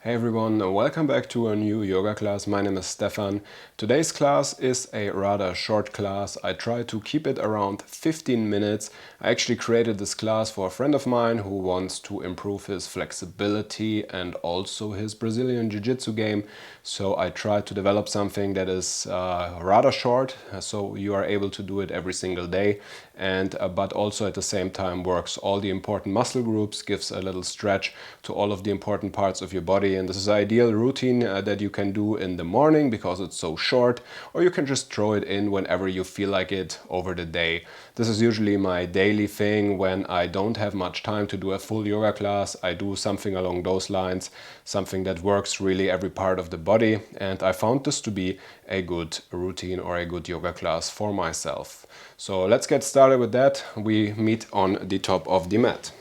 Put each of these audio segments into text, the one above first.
Hey everyone, welcome back to a new yoga class. My name is Stefan. Today's class is a rather short class. I try to keep it around 15 minutes. I actually created this class for a friend of mine who wants to improve his flexibility and also his Brazilian Jiu-Jitsu game. So I tried to develop something that is rather short, so you are able to do it every single day, and but also at the same time works all the important muscle groups, gives a little stretch to all of the important parts of your body. And this is an ideal routine that you can do in the morning because it's so short, or you can just throw it in whenever you feel like it over the day. This is usually my daily thing when I don't have much time to do a full yoga class. I do something along those lines, something that works really every part of the body, and I found this to be a good routine or a good yoga class for myself. So let's get started with that. We meet on the top of the mat.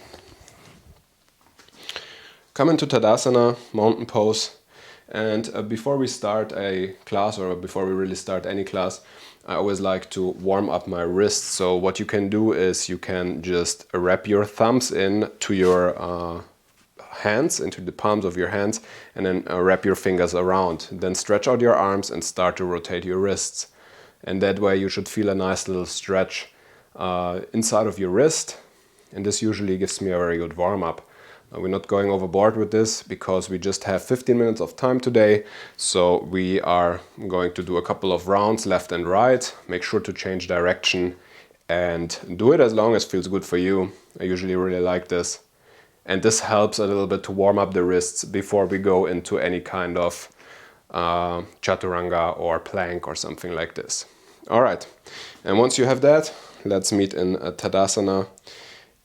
Come into Tadasana, mountain pose, and before we start a class, or before we really start any class, I always like to warm up my wrists. So what you can do is you can just wrap your thumbs in to your hands, into the palms of your hands, and then wrap your fingers around. Then stretch out your arms and start to rotate your wrists. And that way you should feel a nice little stretch inside of your wrist. And this usually gives me a very good warm-up. We're not going overboard with this because we just have 15 minutes of time today. So we are going to do a couple of rounds left and right. Make sure to change direction and do it as long as feels good for you. I usually really like this. And this helps a little bit to warm up the wrists before we go into any kind of chaturanga or plank or something like this. All right, and once you have that, let's meet in Tadasana.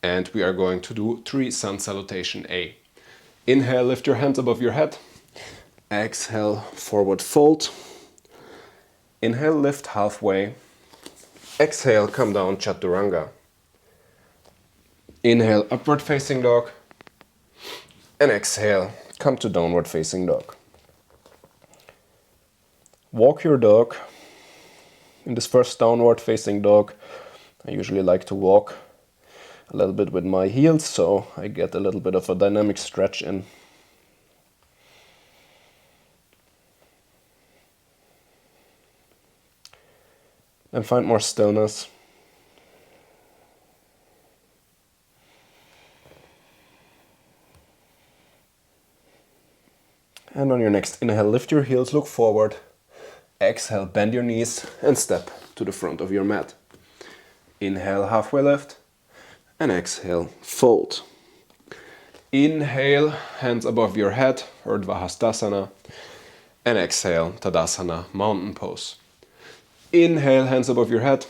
And we are going to do 3 sun salutation A. Inhale, lift your hands above your head. Exhale, forward fold. Inhale, lift halfway. Exhale, come down, chaturanga. Inhale, upward facing dog. And exhale, come to downward facing dog. Walk your dog. In this first downward facing dog, I usually like to walk a little bit with my heels, so I get a little bit of a dynamic stretch in. And find more stillness. And on your next inhale, lift your heels, look forward. Exhale, bend your knees and step to the front of your mat. Inhale, halfway lift. And exhale, fold. Inhale, hands above your head, Urdhva Hastasana. And exhale, Tadasana, mountain pose. Inhale, hands above your head.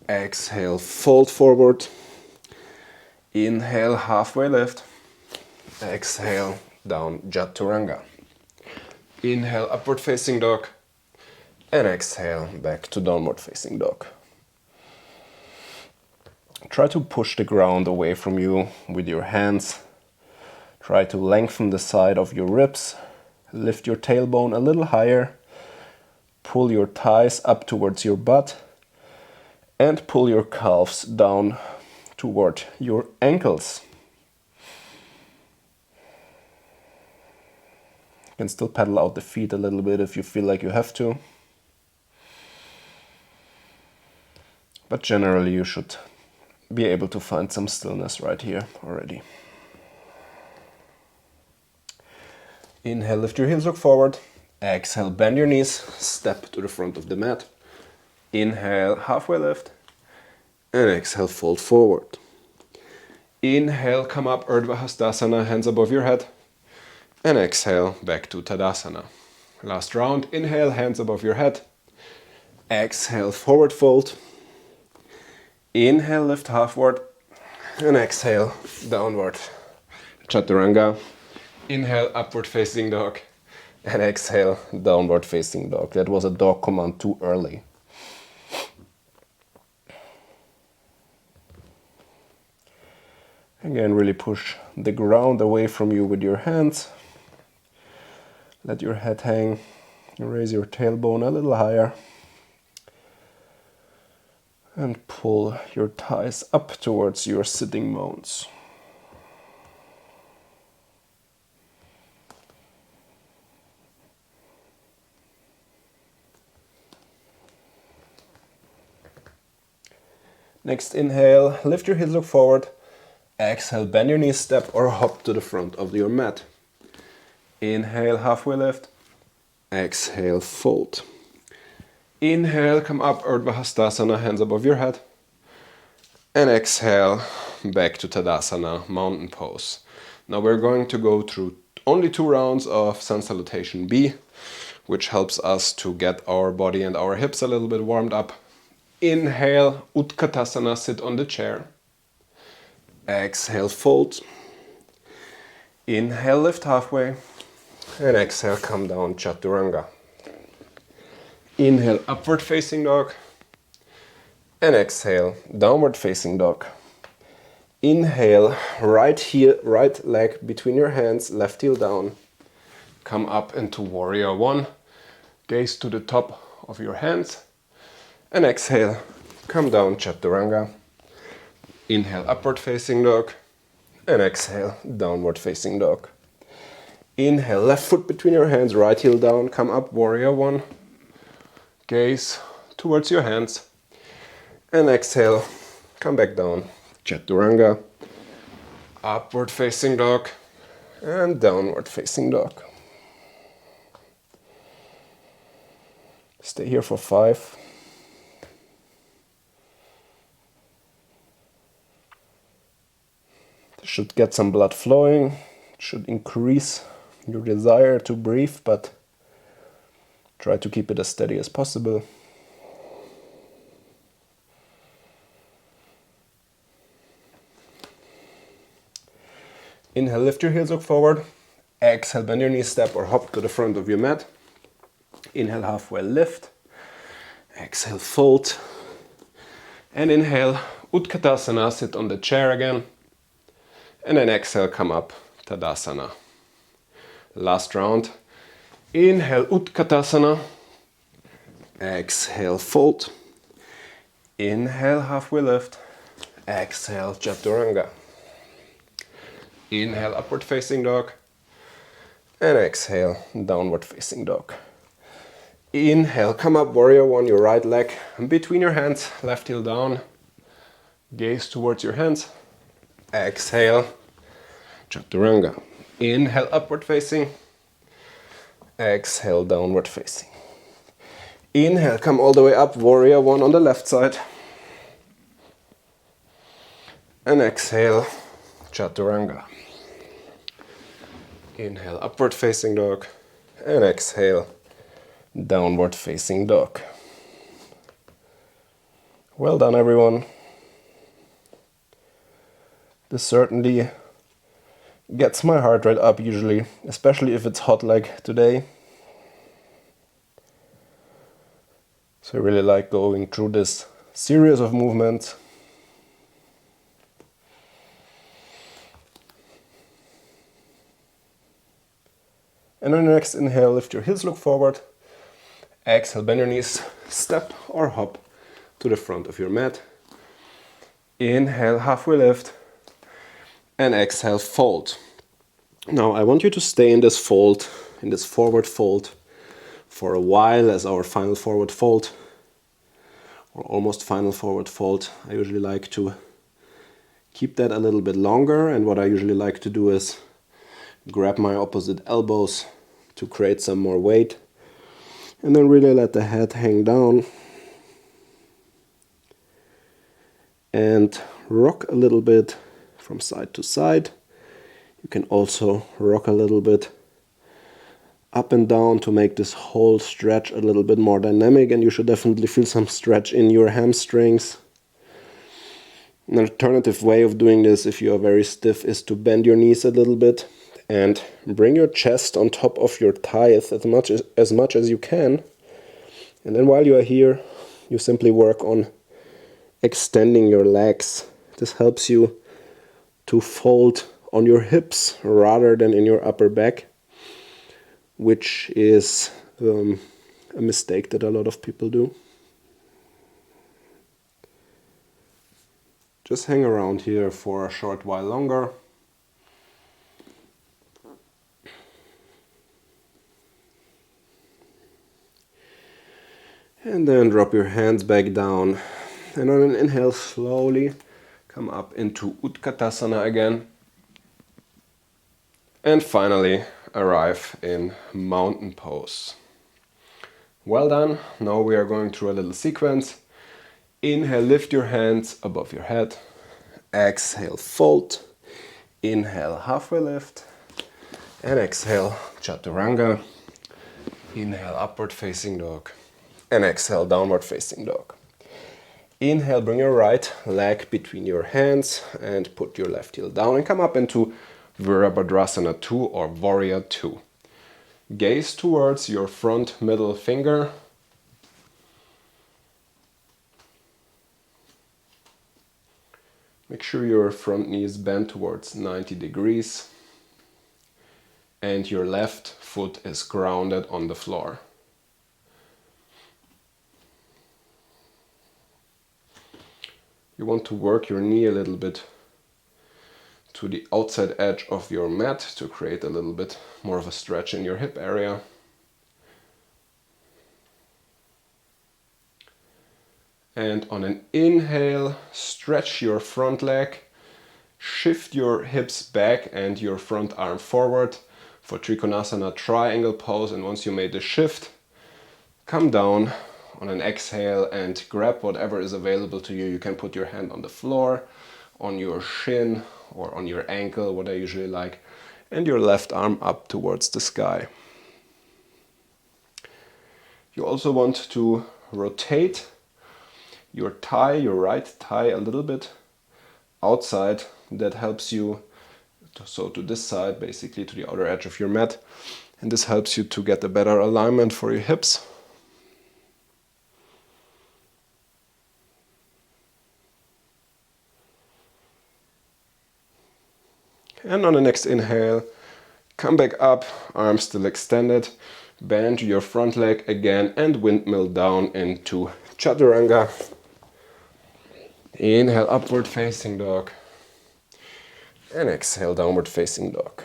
Exhale, fold forward. Inhale, halfway lift. Exhale, down, Chaturanga. Inhale, upward facing dog. And exhale, back to downward facing dog. Try to push the ground away from you with your hands. Try to lengthen the side of your ribs. Lift your tailbone a little higher. Pull your thighs up towards your butt. And pull your calves down toward your ankles. You can still pedal out the feet a little bit if you feel like you have to. But generally you should be able to find some stillness right here already. Inhale, lift your heels, look forward. Exhale, bend your knees, step to the front of the mat. Inhale, halfway lift. And exhale, fold forward. Inhale, come up, Urdhva Hastasana, hands above your head. And exhale, back to Tadasana. Last round, inhale, hands above your head. Exhale, forward fold. Inhale, lift halfward, and exhale, downward chaturanga. Inhale, upward facing dog, and exhale, downward facing dog. That was a dog command too early. Again, really push the ground away from you with your hands. Let your head hang. Raise your tailbone a little higher. And pull your thighs up towards your sitting bones. Next inhale, lift your heels, look forward. Exhale, bend your knees, step or hop to the front of your mat. Inhale, halfway lift. Exhale, fold. Inhale, come up, Urdhva Hastasana, hands above your head. And exhale, back to Tadasana, mountain pose. Now we're going to go through only 2 rounds of Sun Salutation B, which helps us to get our body and our hips a little bit warmed up. Inhale, Utkatasana, sit on the chair. Exhale, fold. Inhale, lift halfway. And exhale, come down, Chaturanga. Inhale, upward facing dog. And exhale, downward facing dog. Inhale, right heel, right leg between your hands, left heel down. Come up into warrior 1. Gaze to the top of your hands. And exhale, come down, Chaturanga. Inhale, upward facing dog. And exhale, downward facing dog. Inhale, left foot between your hands, right heel down. Come up, warrior 1. Gaze towards your hands. And exhale, come back down, Chaturanga. Upward facing dog. And downward facing dog. Stay here for 5. Should get some blood flowing, should increase your desire to breathe, but try to keep it as steady as possible. Inhale, lift your heels, look forward. Exhale, bend your knees, step or hop to the front of your mat. Inhale, halfway lift. Exhale, fold. And inhale, Utkatasana, sit on the chair again. And then exhale, come up, Tadasana. Last round. Inhale, Utkatasana. Exhale, fold. Inhale, halfway lift. Exhale, Chaturanga. Inhale, upward facing dog. And exhale, downward facing dog. Inhale, come up, warrior 1, your right leg between your hands, left heel down. Gaze towards your hands. Exhale, Chaturanga. Inhale, upward facing. Exhale, downward facing. Inhale, come all the way up, warrior 1 on the left side. And exhale, Chaturanga. Inhale, upward facing dog. And exhale, downward facing dog. Well done, everyone. This certainly gets my heart rate up usually, especially if it's hot like today. So I really like going through this series of movements. And on the next inhale, lift your heels, look forward. Exhale, bend your knees, step or hop to the front of your mat. Inhale, halfway lift. And exhale, fold. Now I want you to stay in this fold, in this forward fold, for a while as our final forward fold, or almost final forward fold. I usually like to keep that a little bit longer, and what I usually like to do is grab my opposite elbows to create some more weight, and then really let the head hang down and rock a little bit from side to side. You can also rock a little bit up and down to make this whole stretch a little bit more dynamic, and you should definitely feel some stretch in your hamstrings. An alternative way of doing this, if you are very stiff, is to bend your knees a little bit and bring your chest on top of your thighs as much as you can. And then while you are here, you simply work on extending your legs. This helps you to fold on your hips rather than in your upper back, which is a mistake that a lot of people do. Just hang around here for a short while longer. And then drop your hands back down And on an inhale, slowly come up into Utkatasana again. And finally, arrive in mountain pose. Well done. Now we are going through a little sequence. Inhale, lift your hands above your head. Exhale, fold. Inhale, halfway lift. And exhale, Chaturanga. Inhale, upward facing dog. And exhale, downward facing dog. Inhale, bring your right leg between your hands and put your left heel down and come up into Virabhadrasana 2 or Warrior 2. Gaze towards your front middle finger. Make sure your front knee is bent towards 90 degrees and your left foot is grounded on the floor. You want to work your knee a little bit to the outside edge of your mat to create a little bit more of a stretch in your hip area. And on an inhale, stretch your front leg, shift your hips back and your front arm forward for Trikonasana triangle pose. And once you made the shift, come down on an exhale and grab whatever is available to you. You can put your hand on the floor, on your shin or on your ankle, what I usually like, and your left arm up towards the sky. You also want to rotate your thigh, your right thigh, a little bit outside. That helps you, to this side, basically to the outer edge of your mat, and this helps you to get a better alignment for your hips. And on the next inhale, come back up, arms still extended, bend your front leg again and windmill down into Chaturanga. Inhale, upward facing dog. And exhale, downward facing dog.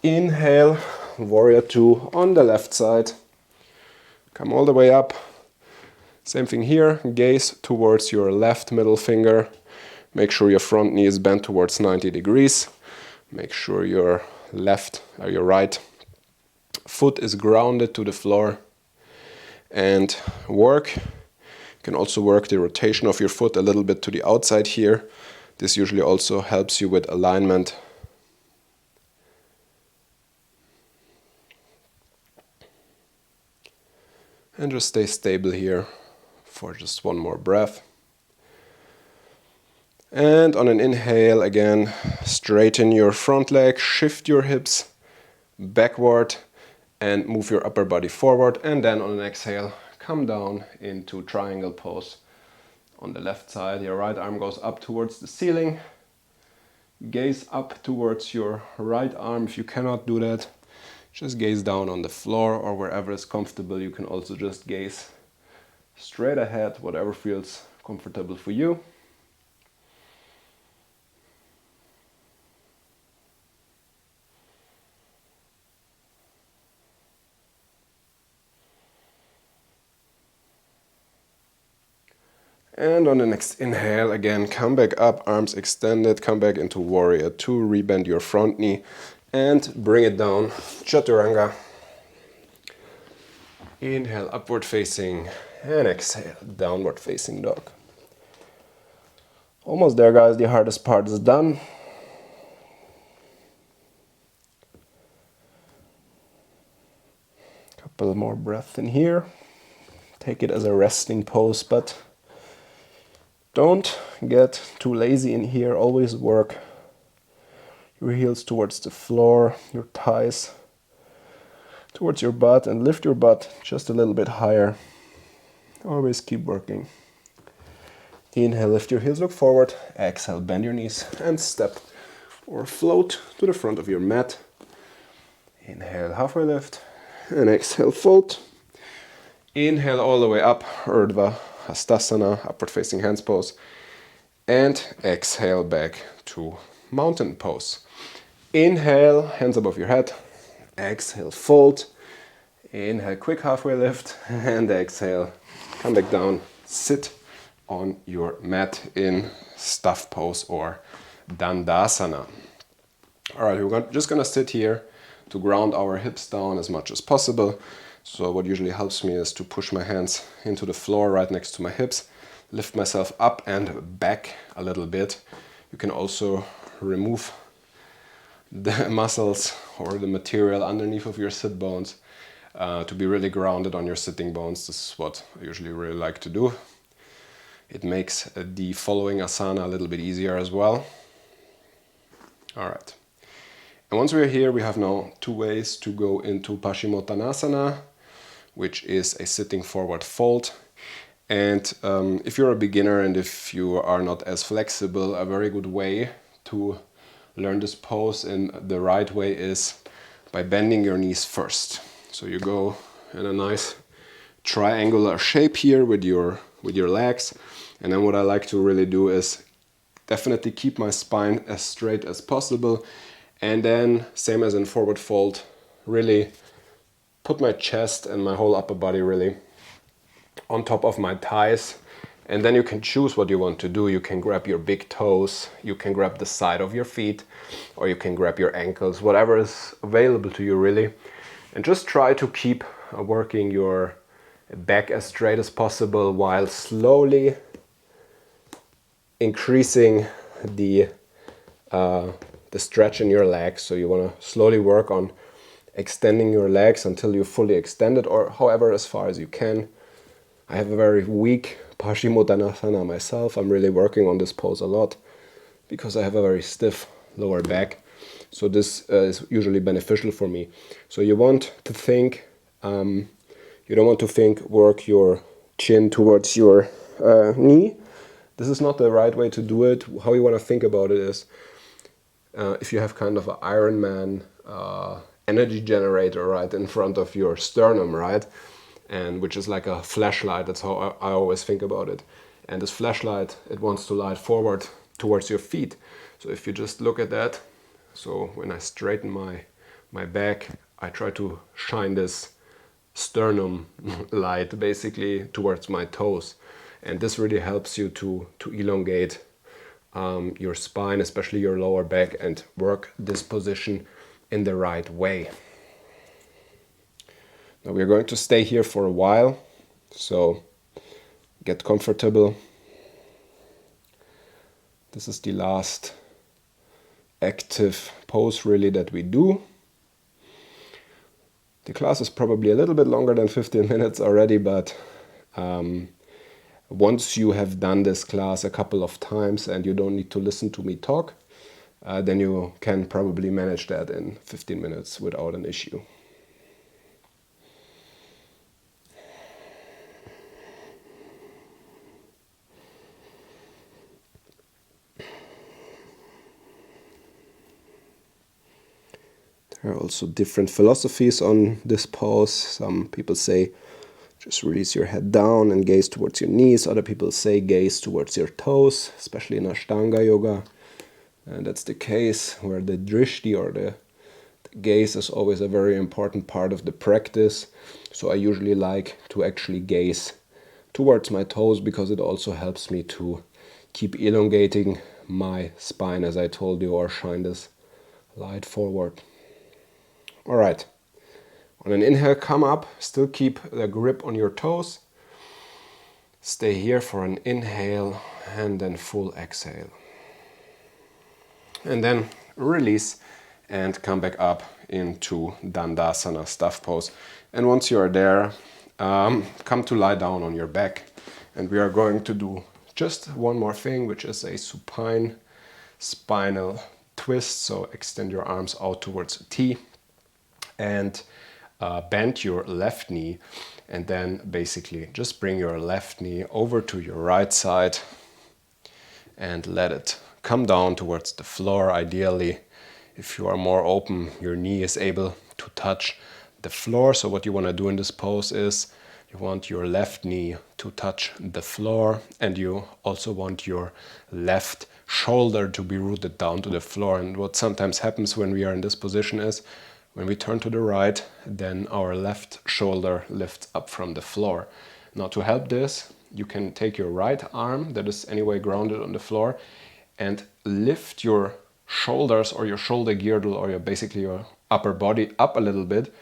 Inhale, Warrior 2 on the left side. Come all the way up. Same thing here, gaze towards your left middle finger. Make sure your front knee is bent towards 90 degrees. Make sure your right foot is grounded to the floor. And work. You can also work the rotation of your foot a little bit to the outside here. This usually also helps you with alignment. And just stay stable here for just one more breath. And on an inhale, again, straighten your front leg, shift your hips backward and move your upper body forward. And then on an exhale, come down into triangle pose. On the left side, your right arm goes up towards the ceiling. Gaze up towards your right arm. If you cannot do that, just gaze down on the floor or wherever is comfortable. You can also just gaze straight ahead, whatever feels comfortable for you. And on the next inhale, again, come back up, arms extended, come back into Warrior 2, rebend your front knee and bring it down, Chaturanga. Inhale, upward facing, and exhale, downward facing dog. Almost there, guys, the hardest part is done. Couple more breaths in here. Take it as a resting pose, but don't get too lazy in here. Always work your heels towards the floor, your thighs towards your butt, and lift your butt just a little bit higher. Always keep working. Inhale, lift your heels, look forward. Exhale, bend your knees and step or float to the front of your mat. Inhale, halfway lift, and exhale, fold. Inhale all the way up, Urdhva Hastasana, upward facing hands pose, and exhale back to mountain pose. Inhale, hands above your head, exhale, fold, inhale, quick halfway lift, and exhale, come back down, sit on your mat in stuff pose or Dandasana. All right, we're just gonna sit here to ground our hips down as much as possible. So what usually helps me is to push my hands into the floor right next to my hips, lift myself up and back a little bit. You can also remove the muscles or the material underneath of your sit bones to be really grounded on your sitting bones. This is what I usually really like to do. It makes the following asana a little bit easier as well. All right. And once we're here, we have now two ways to go into Paschimottanasana, which is a sitting forward fold. And if you're a beginner and if you are not as flexible, a very good way to learn this pose in the right way is by bending your knees first. So you go in a nice triangular shape here with your legs. And then what I like to really do is definitely keep my spine as straight as possible. And then, same as in forward fold, really put my chest and my whole upper body really on top of my thighs. And then you can choose what you want to do. You can grab your big toes, you can grab the side of your feet, or you can grab your ankles, whatever is available to you really. And just try to keep working your back as straight as possible while slowly increasing the stretch in your legs. So you want to slowly work on extending your legs until you're fully extended, or however as far as you can. I have a very weak Paschimottanasana myself. I'm really working on this pose a lot because I have a very stiff lower back. So this is usually beneficial for me. So you want to think, you don't want to think, work your chin towards your knee. This is not the right way to do it. How you want to think about it is, if you have kind of an Ironman energy generator right in front of your sternum, right? And which is like a flashlight. That's how I always think about it. And this flashlight, it wants to light forward towards your feet. So if you just look at that, so when I straighten my back, I try to shine this sternum light basically towards my toes. And this really helps you to elongate your spine, especially your lower back, and work this position in the right way. Now we're going to stay here for a while, so get comfortable. This is the last active pose really that we do. The class is probably a little bit longer than 15 minutes already, but once you have done this class a couple of times and you don't need to listen to me talk, then you can probably manage that in 15 minutes without an issue. There are also different philosophies on this pose. Some people say just release your head down and gaze towards your knees. Other people say gaze towards your toes, especially in Ashtanga yoga. And that's the case where the drishti or the gaze is always a very important part of the practice. So I usually like to actually gaze towards my toes because it also helps me to keep elongating my spine, as I told you, or shine this light forward. All right, on an inhale, come up, still keep the grip on your toes. Stay here for an inhale and then full exhale. And then release and come back up into Dandasana, stuff pose. And once you are there, come to lie down on your back. And we are going to do just one more thing, which is a supine spinal twist. So extend your arms out towards a T. And bend your left knee, and then basically just bring your left knee over to your right side and let it come down towards the floor. Ideally, if you are more open, your knee is able to touch the floor. So what you want to do in this pose is you want your left knee to touch the floor, and you also want your left shoulder to be rooted down to the floor. And what sometimes happens when we are in this position is when we turn to the right, then our left shoulder lifts up from the floor. Now to help this, you can take your right arm that is anyway grounded on the floor and lift your shoulders or your shoulder girdle or basically your upper body up a little bit,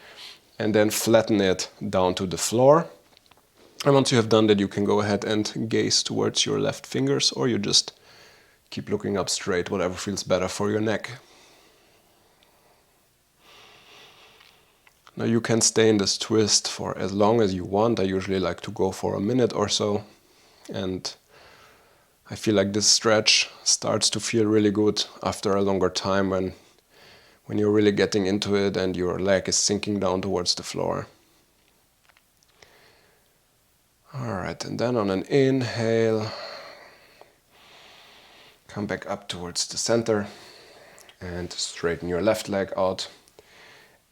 and then flatten it down to the floor. And once you have done that, you can go ahead and gaze towards your left fingers, or you just keep looking up straight, whatever feels better for your neck. Now you can stay in this twist for as long as you want. I usually like to go for a minute or so, and I feel like this stretch starts to feel really good after a longer time when you're really getting into it and your leg is sinking down towards the floor. Alright, and then on an inhale, come back up towards the center and straighten your left leg out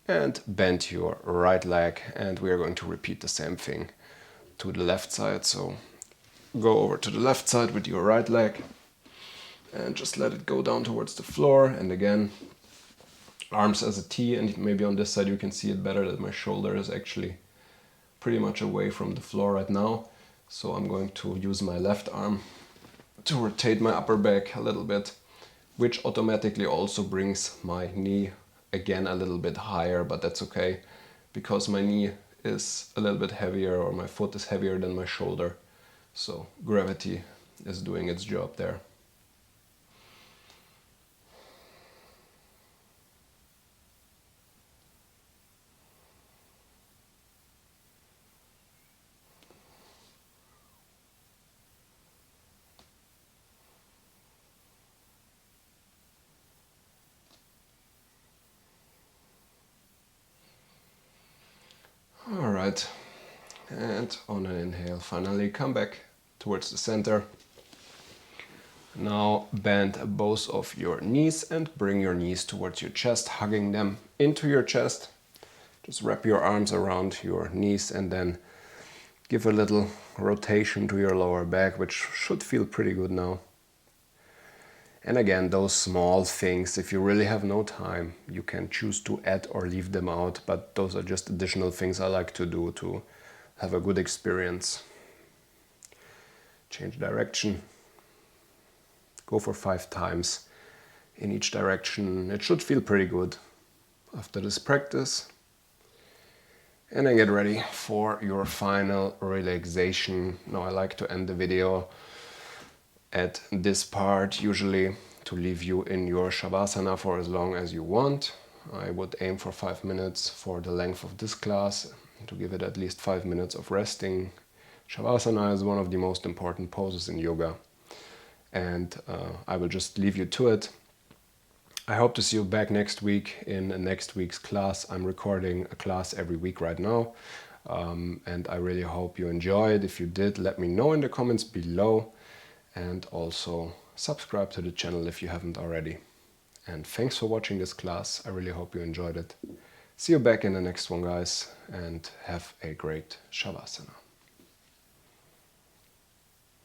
and bend your right leg, and we are going to repeat the same thing to the left side. So go over to the left side with your right leg and just let it go down towards the floor, and again arms as a T, and maybe on this side you can see it better that my shoulder is actually pretty much away from the floor right now. So I'm going to use my left arm to rotate my upper back a little bit, which automatically also brings my knee again a little bit higher, but that's okay because my knee is a little bit heavier, or my foot is heavier than my shoulder. So gravity is doing its job there. Alright, and on an inhale, finally come back towards the center. Now bend both of your knees and bring your knees towards your chest, hugging them into your chest. Just wrap your arms around your knees and then give a little rotation to your lower back, which should feel pretty good now. And again, those small things, if you really have no time, you can choose to add or leave them out, but those are just additional things I like to do to have a good experience. Change direction. Go for 5 times in each direction. It should feel pretty good after this practice. And then get ready for your final relaxation. Now I like to end the video at this part, usually to leave you in your Shavasana for as long as you want. I would aim for 5 minutes for the length of this class, to give it at least 5 minutes of resting. Shavasana is one of the most important poses in yoga, and I will just leave you to it. I hope to see you back next week in next week's class. I'm recording a class every week right now, and I really hope you enjoyed. If you did, let me know in the comments below. And also subscribe to the channel if you haven't already. And thanks for watching this class. I really hope you enjoyed it. See you back in the next one, guys, and have a great Shavasana.